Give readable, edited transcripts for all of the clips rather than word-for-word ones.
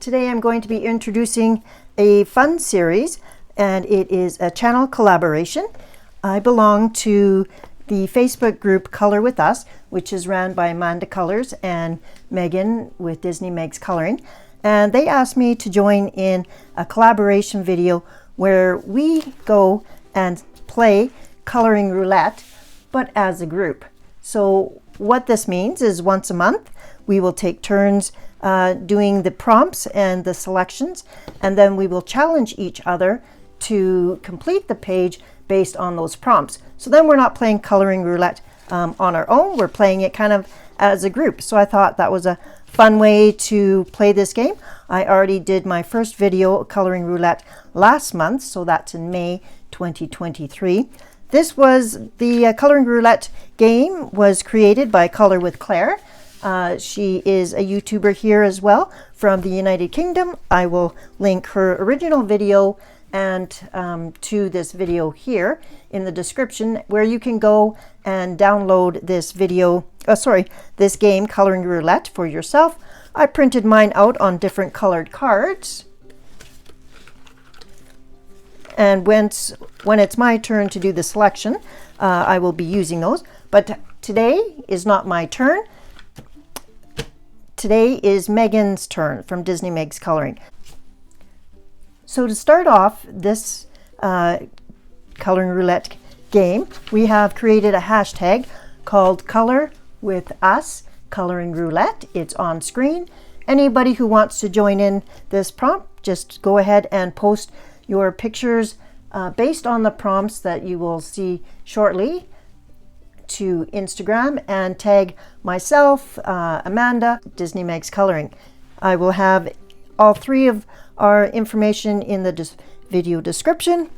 Today I'm going to be introducing a fun series, and it is a channel collaboration. I belong to the Facebook group Color With Us, which is run by Amanda Colors and Megan with Disney Megs Coloring. And they asked me to join in a collaboration video where we go and play Coloring Roulette, but as a group. So what this means is once a month, we will take turns doing the prompts and the selections, and then we will challenge each other to complete the page based on those prompts. So then we're not playing Coloring Roulette on our own, we're playing it kind of as a group. So I thought that was a fun way to play this game. I already did my first video, Coloring Roulette, last month, so that's in May 2023. This was the Coloring Roulette game was created by Color with Claire. She is a YouTuber here as well from the United Kingdom. I will link her original video and to this video here in the description, where you can go and download this this game Coloring Roulette for yourself. I printed mine out on different colored cards. And when it's my turn to do the selection, I will be using those. But today is not my turn. Today is Megan's turn from Disney Megs Coloring. So to start off this Coloring Roulette game, we have created a hashtag called Color With Us Coloring Roulette. It's on screen. Anybody who wants to join in this prompt, just go ahead and post your pictures based on the prompts that you will see shortly to Instagram and tag myself, Amanda, Disney Megs Coloring. I will have all three of our information in the video description.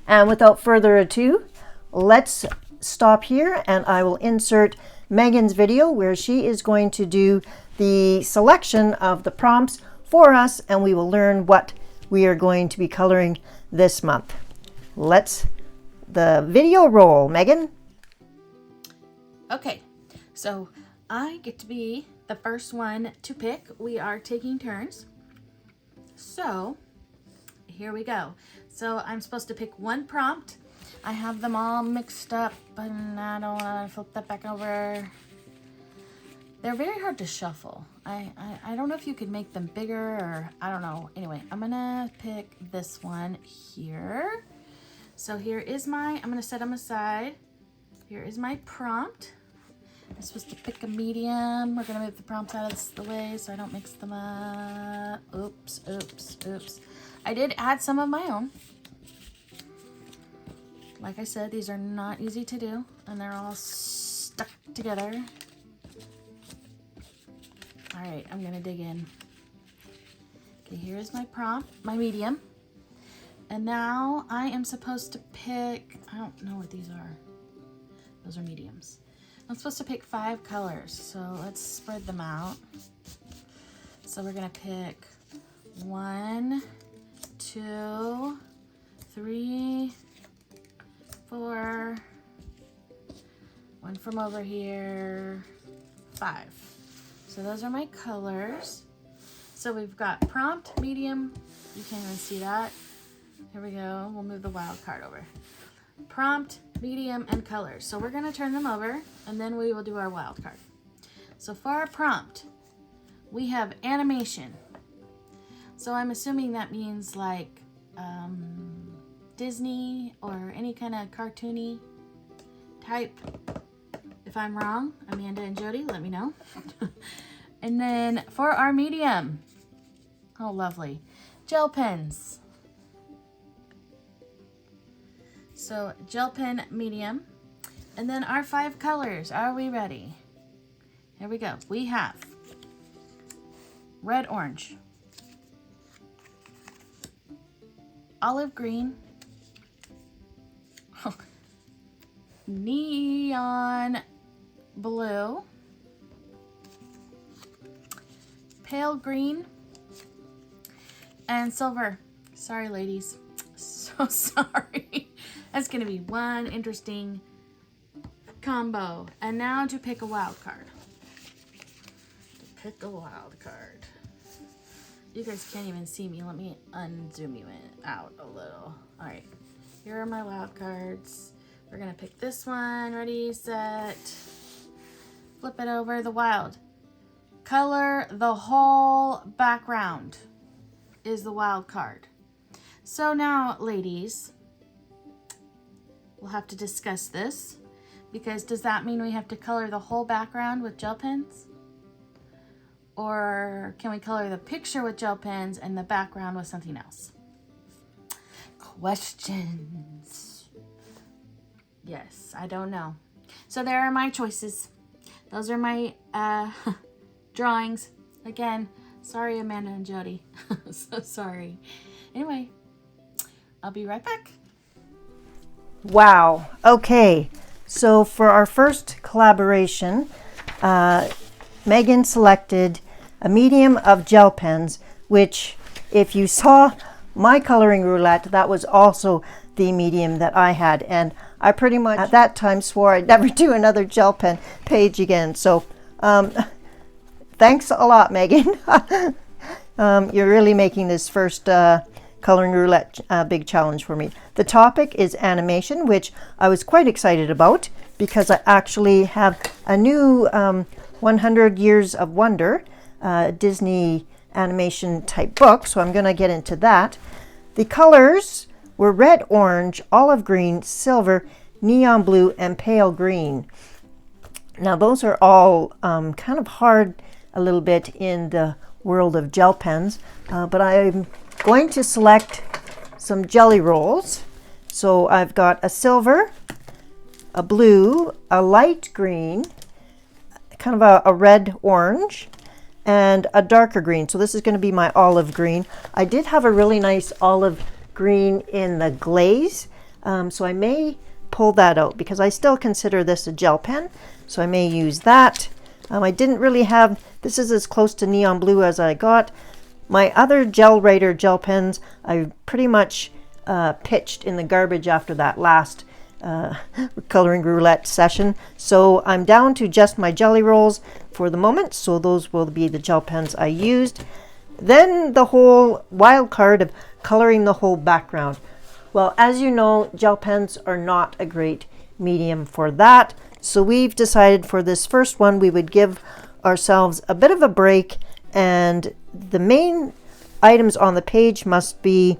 And without further ado, let's stop here and I will insert Megan's video where she is going to do the selection of the prompts for us, and we will learn what we are going to be coloring this month. Let's the video roll, Megan. Okay, so I get to be the first one to pick. We are taking turns. So here we go. So I'm supposed to pick one prompt. I have them all mixed up, and I don't want to flip that back over. They're very hard to shuffle. I don't know if you could make them bigger, or I don't know. Anyway, I'm gonna pick this one here. So here is I'm gonna set them aside. Here is my prompt. I'm supposed to pick a medium. We're gonna move the prompts out of the way so I don't mix them up. Oops, oops, oops. I did add some of my own. Like I said, these are not easy to do, and they're all stuck together. All right, I'm gonna dig in. Okay, here's my prompt, my medium. And now I am supposed to pick, I don't know what these are. Those are mediums. I'm supposed to pick 5 colors, so let's spread them out. So we're gonna pick 1, 2, 3, 4, 1 from over here, 5. So those are my colors. So we've got prompt, medium, you can't even see that. Here we go, we'll move the wild card over. Prompt, medium, and colors. So we're gonna turn them over and then we will do our wild card. So for our prompt, we have animation. So I'm assuming that means like Disney or any kind of cartoony type. If I'm wrong, Amanda and Jody, let me know. And then for our medium, oh lovely, gel pens. So gel pen medium. And then our 5 colors, are we ready? Here we go. We have red, orange, olive green, neon blue, pale green, and silver. Sorry, ladies. So sorry. That's going to be one interesting combo. And now to pick a wild card. Pick a wild card. You guys can't even see me. Let me unzoom you out a little. All right, here are my wild cards. We're gonna pick this one. Ready, set, flip it over. The wild. Color the whole background is the wild card. So now, ladies, we'll have to discuss this, because does that mean we have to color the whole background with gel pens? Or can we color the picture with gel pens and the background with something else? Questions. Yes, I don't know. So there are my choices. Those are my drawings. Again, sorry, Amanda and Jody. So sorry. Anyway, I'll be right back. Wow. Okay. So for our first collaboration, Megan selected a medium of gel pens, which if you saw my coloring roulette, that was also the medium that I had. And I pretty much at that time swore I'd never do another gel pen page again. So thanks a lot, Megan. You're really making this first coloring roulette big challenge for me. The topic is animation, which I was quite excited about because I actually have a new 100 Years of Wonder Disney animation type book, so I'm going to get into that. The colors were red, orange, olive green, silver, neon blue, and pale green. Now those are all kind of hard a little bit in the world of gel pens, but I'm going to select some jelly rolls. So I've got a silver, a blue, a light green, kind of a red orange, and a darker green. So this is going to be my olive green. I did have a really nice olive green in the glaze, so I may pull that out because I still consider this a gel pen, so I may use that. I didn't really have, this is as close to neon blue as I got. My other Gel Writer gel pens I pretty much pitched in the garbage after that last coloring roulette session, so I'm down to just my jelly rolls for the moment. So those will be the gel pens I used. Then the whole wild card of coloring the whole background. Well, as you know, gel pens are not a great medium for that, so we've decided for this first one we would give ourselves a bit of a break, and the main items on the page must be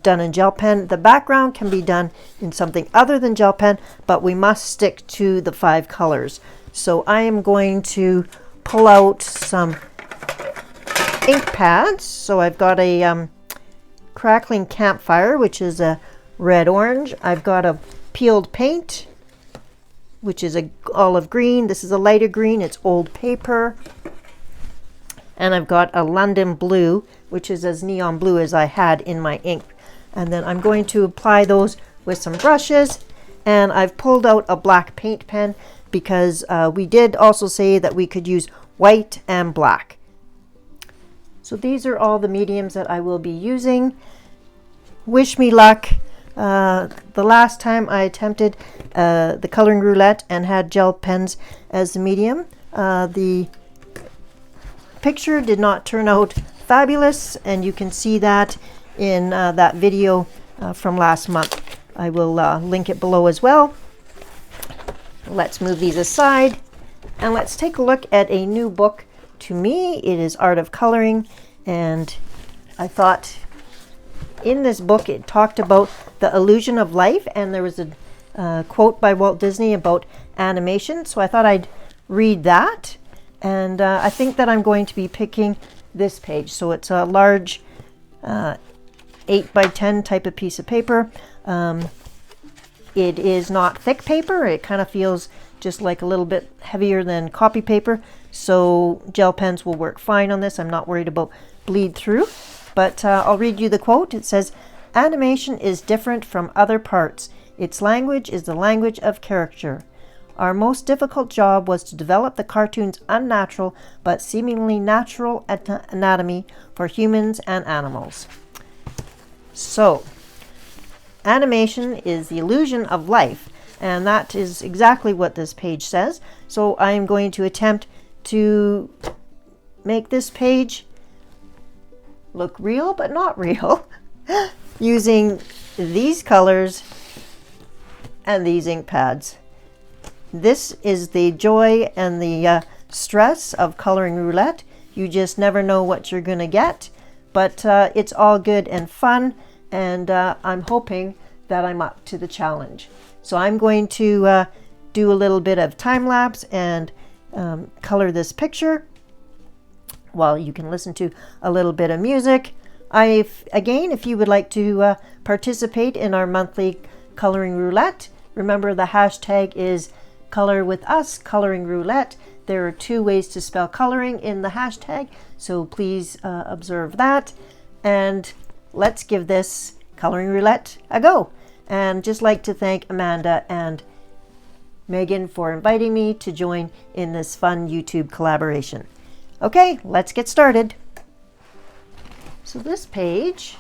done in gel pen. The background can be done in something other than gel pen, but we must stick to the 5 colors. So I am going to pull out some ink pads. So I've got a crackling campfire, which is a red orange. I've got a peeled paint, which is a olive green. This is a lighter green, it's old paper. And I've got a London blue, which is as neon blue as I had in my ink. And then I'm going to apply those with some brushes. And I've pulled out a black paint pen because we did also say that we could use white and black. So these are all the mediums that I will be using. Wish me luck. The last time I attempted the coloring roulette and had gel pens as the medium, the picture did not turn out fabulous, and you can see that in that video from last month. I will link it below as well. Let's move these aside and let's take a look at a new book. To me, it is Art of Coloring, and I thought in this book it talked about the illusion of life, and there was a quote by Walt Disney about animation, so I thought I'd read that. And I think that I'm going to be picking this page. So it's a large 8 by 10 type of piece of paper. It is not thick paper. It kind of feels just like a little bit heavier than copy paper. So gel pens will work fine on this. I'm not worried about bleed through. But I'll read you the quote. It says, "Animation is different from other parts. Its language is the language of character. Our most difficult job was to develop the cartoon's unnatural but seemingly natural anatomy for humans and animals." So, animation is the illusion of life, and that is exactly what this page says. So I am going to attempt to make this page look real but not real using these colors and these ink pads. This is the joy and the stress of coloring roulette. You just never know what you're going to get, but it's all good and fun, and I'm hoping that I'm up to the challenge. So I'm going to do a little bit of time lapse and color this picture while you can listen to a little bit of music. Again, if you would like to participate in our monthly coloring roulette, remember the hashtag is Color with Us, Coloring Roulette. There are 2 ways to spell coloring in the hashtag, so please observe that. And let's give this coloring roulette a go. And just like to thank Amanda and Megan for inviting me to join in this fun YouTube collaboration. Okay, let's get started. So this page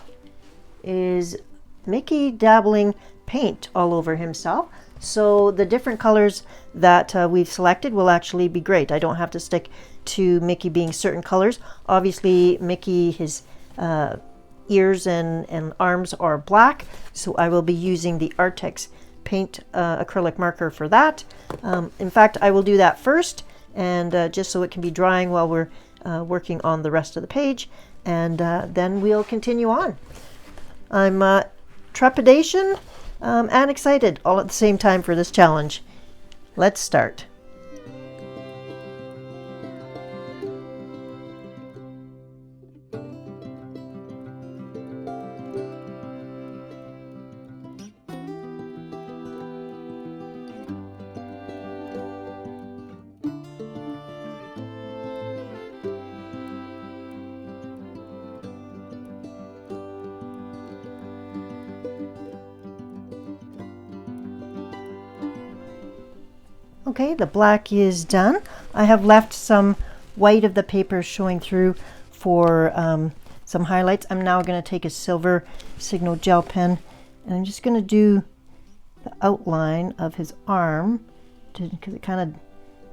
is Mickey dabbling paint all over himself. So the different colors that we've selected will actually be great. I don't have to stick to Mickey being certain colors. Obviously, Mickey, his ears and arms are black, so I will be using the Artex paint acrylic marker for that. In fact, I will do that first, and just so it can be drying while we're working on the rest of the page, and then we'll continue on. I'm trepidation and excited all at the same time for this challenge. Let's start. Okay, the black is done. I have left some white of the paper showing through for some highlights. I'm now going to take a silver Signo gel pen, and I'm just going to do the outline of his arm because it kind of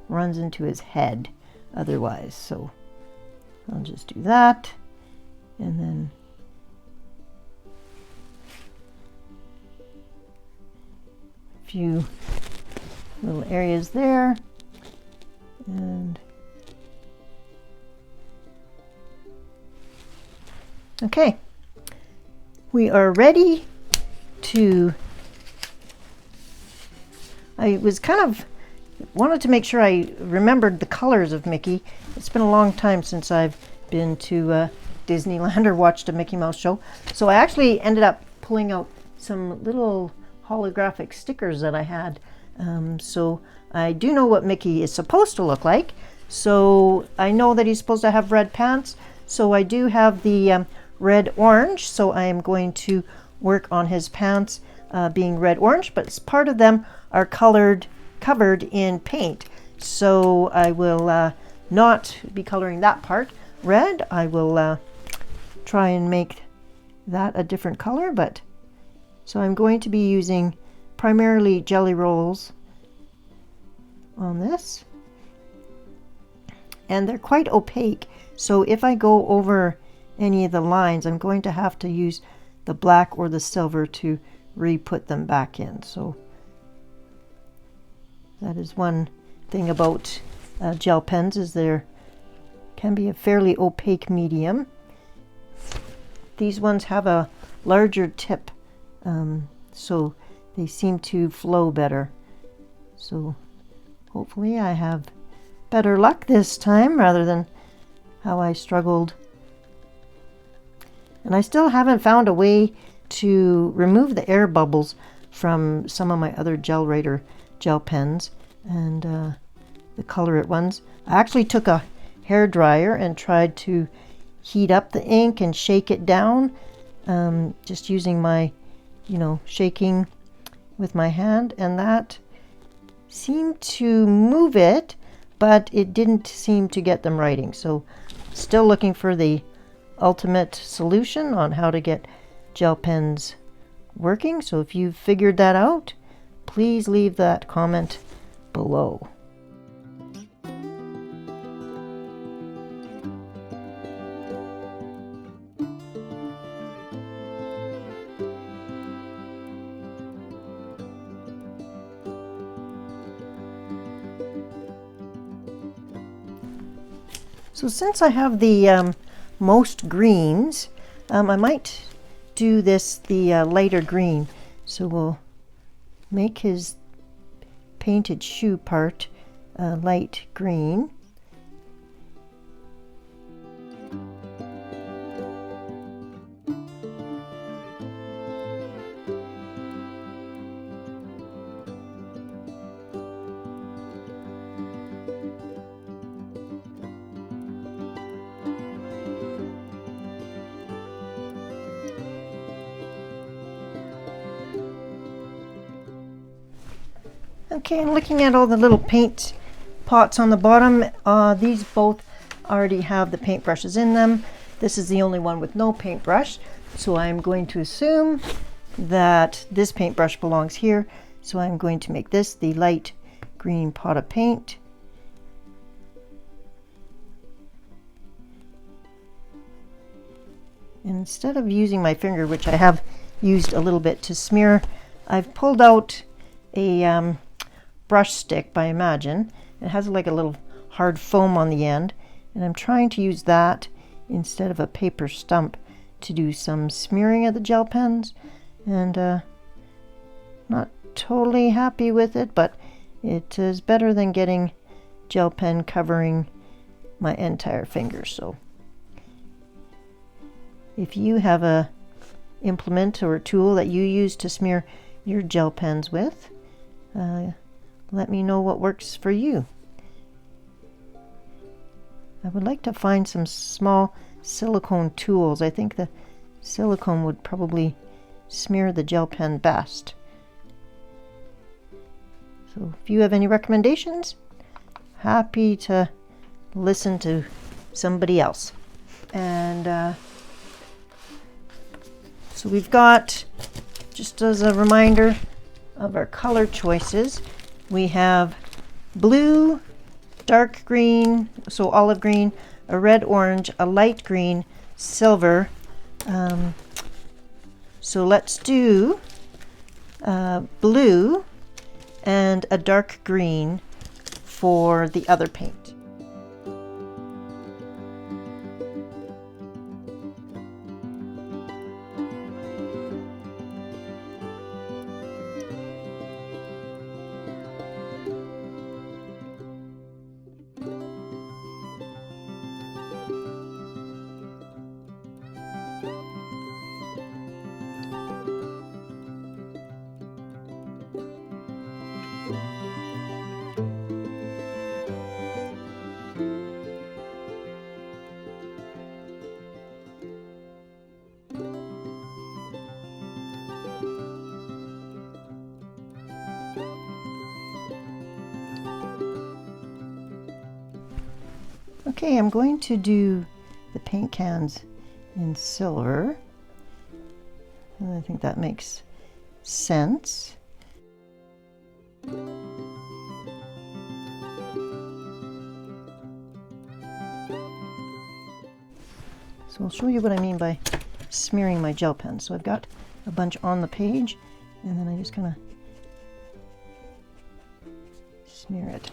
runs into his head otherwise. So I'll just do that, and then a few little areas there, and okay, we are ready to. I was kind of wanted to make sure I remembered the colors of Mickey. It's been a long time since I've been to Disneyland or watched a Mickey Mouse show, so I actually ended up pulling out some little holographic stickers that I had. So I do know what Mickey is supposed to look like. So I know that he's supposed to have red pants. So I do have the red orange. So I am going to work on his pants being red orange, but part of them are covered in paint. So I will not be coloring that part red. I will try and make that a different color. But so I'm going to be using primarily jelly rolls on this, and they're quite opaque, so if I go over any of the lines, I'm going to have to use the black or the silver to re-put them back in. So that is one thing about gel pens, is there can be a fairly opaque medium. These ones have a larger tip, so they seem to flow better. So hopefully I have better luck this time rather than how I struggled. And I still haven't found a way to remove the air bubbles from some of my other gel writer gel pens and the Colourist ones. I actually took a hair dryer and tried to heat up the ink and shake it down, just using my, shaking with my hand, and that seemed to move it, but it didn't seem to get them writing. So still looking for the ultimate solution on how to get gel pens working. So if you've figured that out, please leave that comment below. So since I have the most greens, I might do this the lighter green. So we'll make his painted shoe part light green. Okay, I'm looking at all the little paint pots on the bottom. These both already have the paintbrushes in them. This is the only one with no paintbrush, so I'm going to assume that this paintbrush belongs here. So I'm going to make this the light green pot of paint. And instead of using my finger, which I have used a little bit to smear, I've pulled out a brush stick by Imagine. It has like a little hard foam on the end, and I'm trying to use that instead of a paper stump to do some smearing of the gel pens, and not totally happy with it, but it is better than getting gel pen covering my entire finger. So if you have a implement or a tool that you use to smear your gel pens with, let me know what works for you. I would like to find some small silicone tools. I think the silicone would probably smear the gel pen best. So if you have any recommendations, happy to listen to somebody else. And so we've got, just as a reminder of our color choices, we have blue, dark green, so olive green, a red orange, a light green, silver. So let's do blue and a dark green for the other paint. Okay, I'm going to do the paint cans in silver. And I think that makes sense. So I'll show you what I mean by smearing my gel pen. So I've got a bunch on the page, and then I just kind of smear it.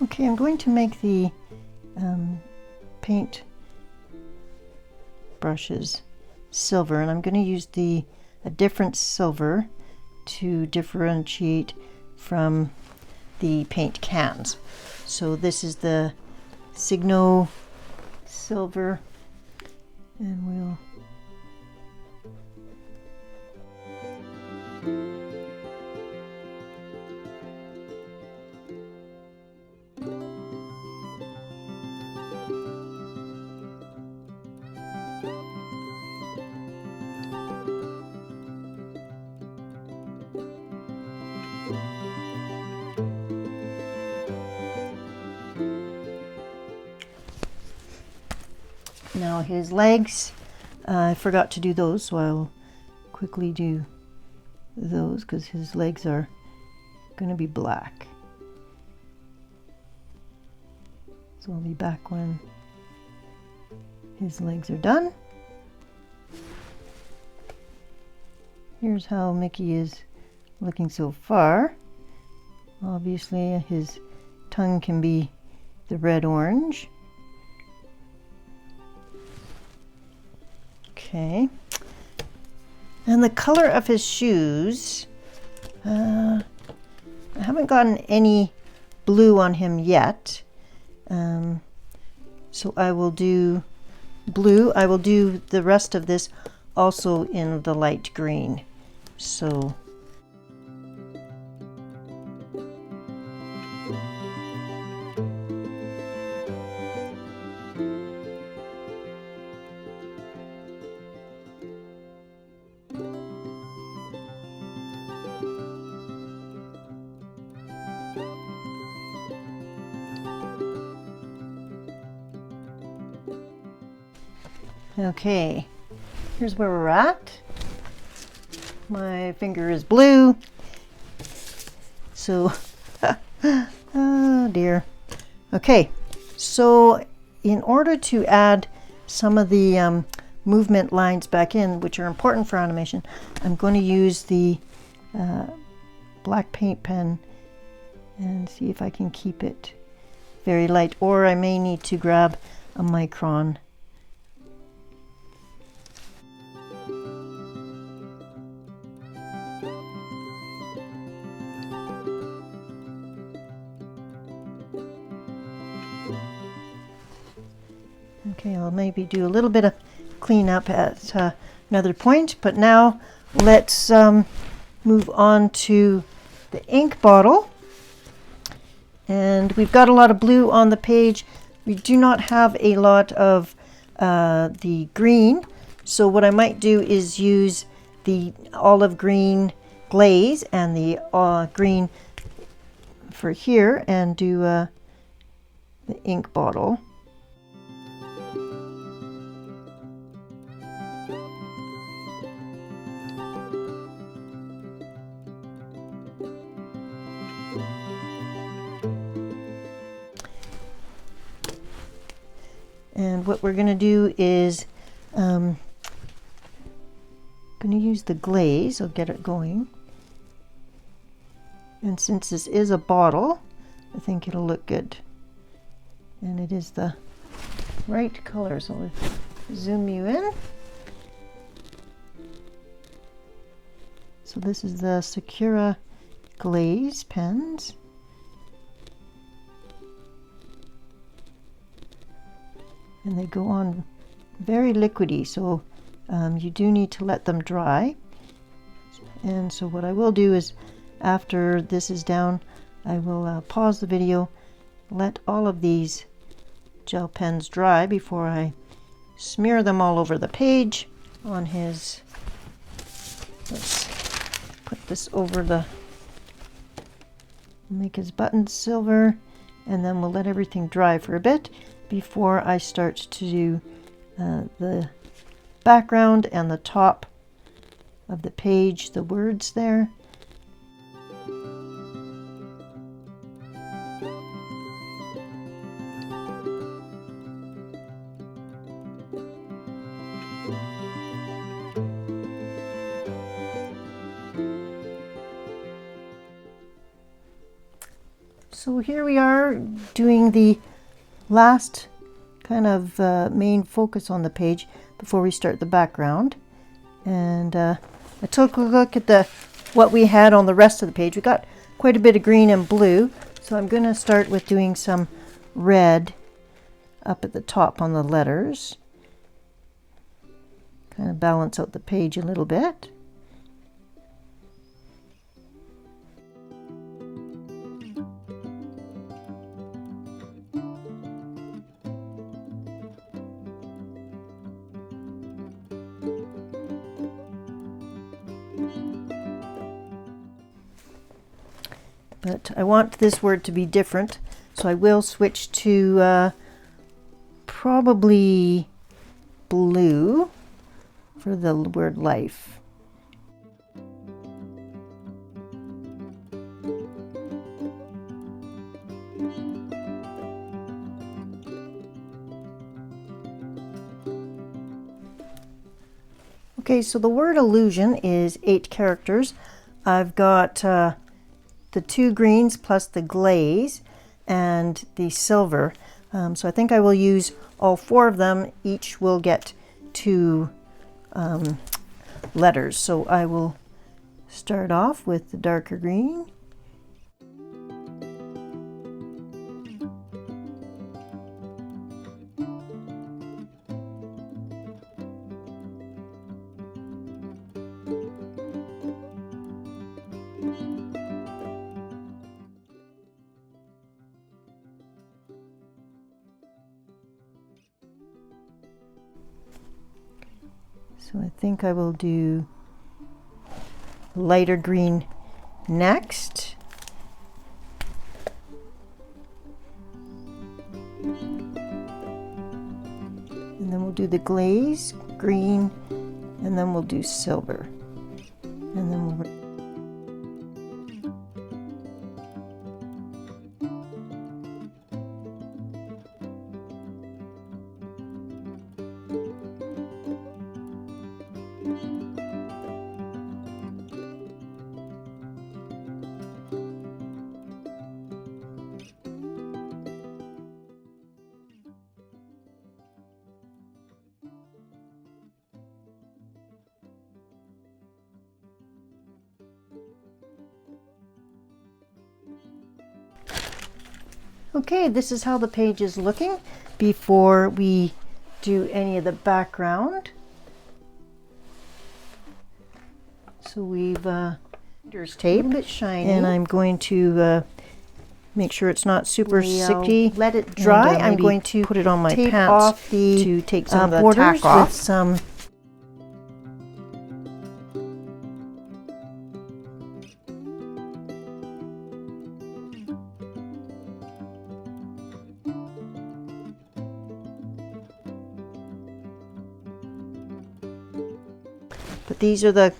Okay, I'm going to make the paint brushes silver, and I'm going to use a different silver to differentiate from the paint cans. So this is the Signo silver, and we'll Now his legs, I forgot to do those, so I'll quickly do those because his legs are going to be black. So I'll be back when his legs are done. Here's how Mickey is looking so far. Obviously his tongue can be the red-orange. Okay. And the color of his shoes, I haven't gotten any blue on him yet. So I will do blue. I will do the rest of this also in the light green. So okay, here's where we're at. My finger is blue. So, oh dear. Okay, so in order to add some of the movement lines back in, which are important for animation, I'm going to use the black paint pen and see if I can keep it very light, or I may need to grab a micron. Okay, I'll maybe do a little bit of cleanup at another point, but now let's move on to the ink bottle. And we've got a lot of blue on the page. We do not have a lot of the green, so what I might do is use the olive green glaze and the green for here and do the ink bottle. And what we're going to do is going to use the glaze. I'll get it going. And since this is a bottle, I think it'll look good. And it is the right color, so I'll zoom you in. So this is the Sakura glaze pens. And they go on very liquidy, so you do need to let them dry. And so what I will do is, after this is down, I will pause the video, let all of these gel pens dry before I smear them all over the page on his. Let's put this over the, make his buttons silver, and then we'll let everything dry for a bit before I start to do the background and the top of the page, the words there. So here we are doing the last kind of main focus on the page before we start the background. And I took a look at what we had on the rest of the page. We got quite a bit of green and blue, so I'm going to start with doing some red up at the top on the letters. Kind of balance out the page a little bit. But I want this word to be different, so I will switch to probably blue for the word life. Okay, so the word illusion is 8 characters. I've got the 2 greens plus the glaze and the silver. So I think I will use all 4 of them. Each will get 2 letters. So I will start off with the darker green. So I think I will do lighter green next. And then we'll do the glaze, green, and then we'll do silver. And then we'll Okay, this is how the page is looking before we do any of the background. So we've there's tape, a bit shiny, and I'm going to make sure it's not super sticky. Let it dry. And, I'm going to put it on my pants off to take some of the borders tack off with some. But these are the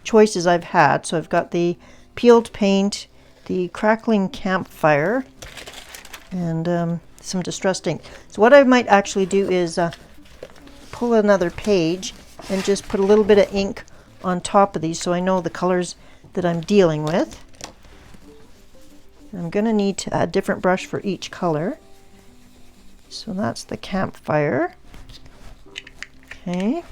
choices I've had. So I've got the peeled paint, the crackling campfire, and some distressed ink. So what I might actually do is pull another page and just put a little bit of ink on top of these so I know the colors that I'm dealing with. I'm going to need a different brush for each color. So that's the campfire. Okay.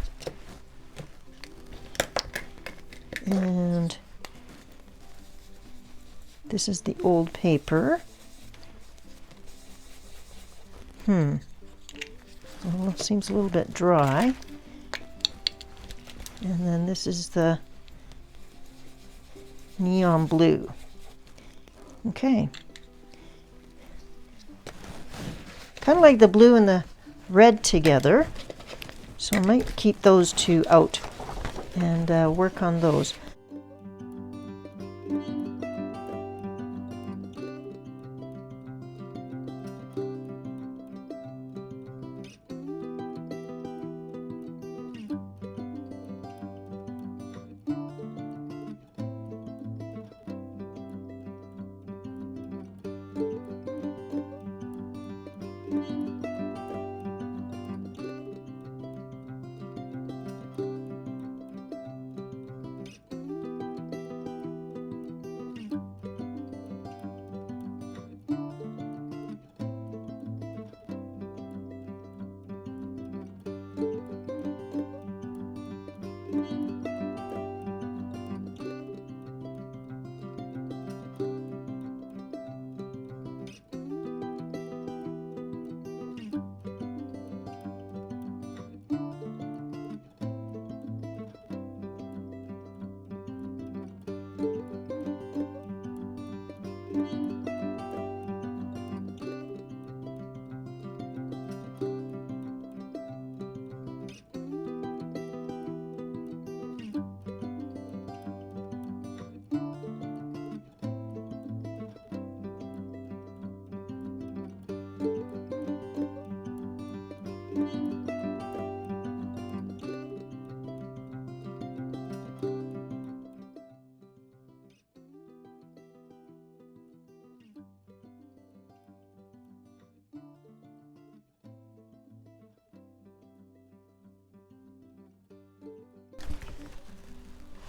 And this is the old paper. Well, it seems a little bit dry. And then this is the neon blue. Okay. Kind of like the blue and the red together. So I might keep those 2 out and work on those.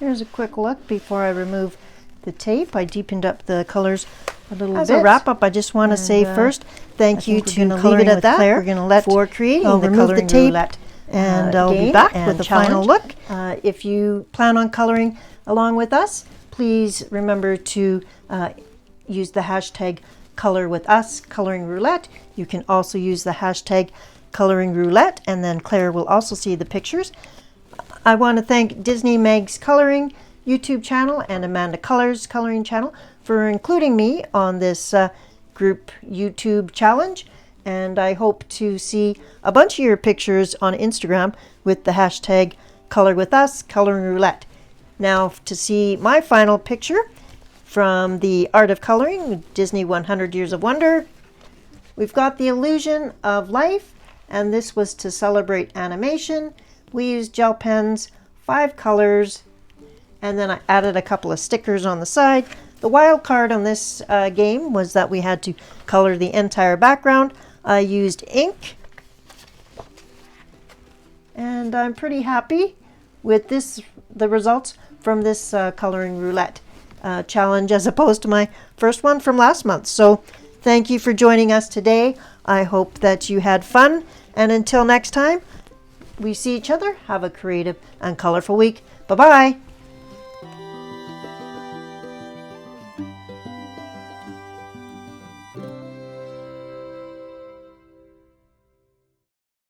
Here's a quick look before I remove the tape. I deepened up the colors a little bit. As a wrap-up, I just want to say first, thank you to Coloring with Claire. We're going to let for creating I'll the remove the tape, Colouringroulette and I'll be game back and with a challenge. final look. If you plan on coloring along with us, please remember to use the hashtag #ColorWithUs, Colouringroulette. You can also use the hashtag Colouringroulette, and then Claire will also see the pictures. I want to thank Disney Megs Coloring YouTube channel and Amanda Colors Coloring channel for including me on this group YouTube challenge. And I hope to see a bunch of your pictures on Instagram with the hashtag #ColorWithUs, Colouringroulette. Now to see my final picture from the Art of Coloring, Disney 100 Years of Wonder. We've got the illusion of life, and this was to celebrate animation. We used gel pens, 5 colors, and then I added a couple of stickers on the side. The wild card on this game was that we had to color the entire background. I used ink, and I'm pretty happy with the results from this Colouringroulette challenge as opposed to my first one from last month. So thank you for joining us today. I hope that you had fun, and until next time we see each other, have a creative and colorful week. Bye-bye.